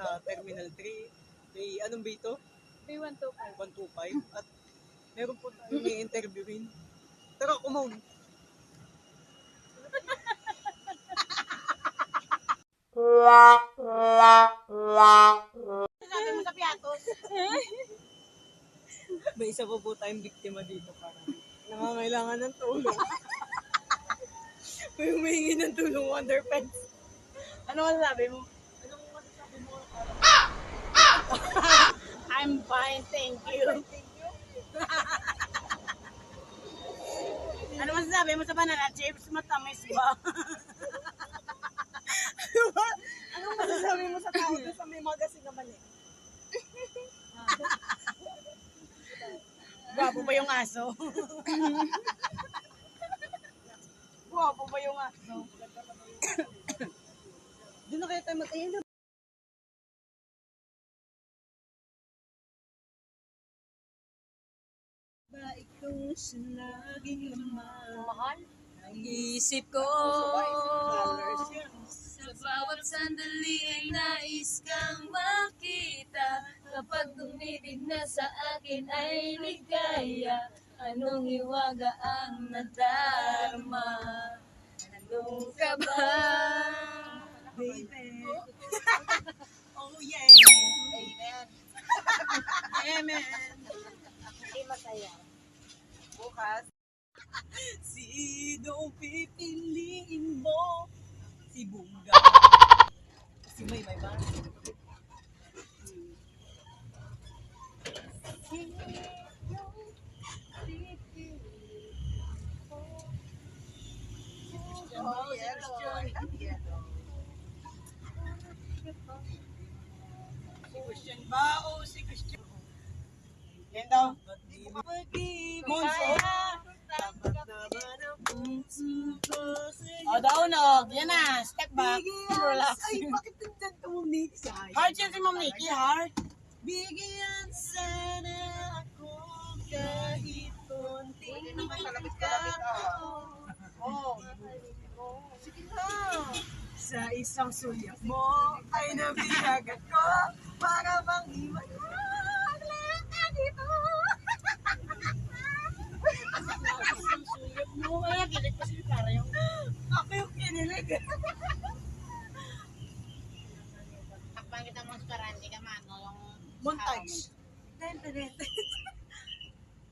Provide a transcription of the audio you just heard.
sa Terminal 3. May anong ba ito? May 125. 125. At meron po tayong i-interviewin. Tara, kumon. Sabi mo sa piatos. May isa po tayong biktima dito parang nangangailangan ng tulong. May humihingi ng tulong, Wonder Pets. Ano masasabi mo? Anong masasabi mo? I'm fine, thank you. Ano masasabi mo sa banana chips? Matamis ba? Anong masasabi mo sa tao doon sa may magasin na mali? Gwapo ba yung aso? Gwapo ba yung aso? Doon na kaya tayo mag-ayun. Ba ikaw sa laging lamang Mahal? ang isip ko. Sa bawat sandali ay nais kang makita. Kapag tumibig na sa akin ay ligaya. Anong hiwaga ang nadarama? Anong ka ba? Baby. Oh yeah. Amen. Amen. Hindi masaya. Bukas. Sino pipiliin mo? Si Bunga. Si Maymay ba? Oh, yes, si Christian ba o si Christian? Yan daw. Monso. O, daunog. Yan na. Step back. Relax. Ay, bakit nandyan ka mo, Nick? Heart yan si Ma'am Nikki, heart. Bigyan sana ako kahit konting Oh. Sige na. Sa isang sulyap mo ay nabihag ako para bang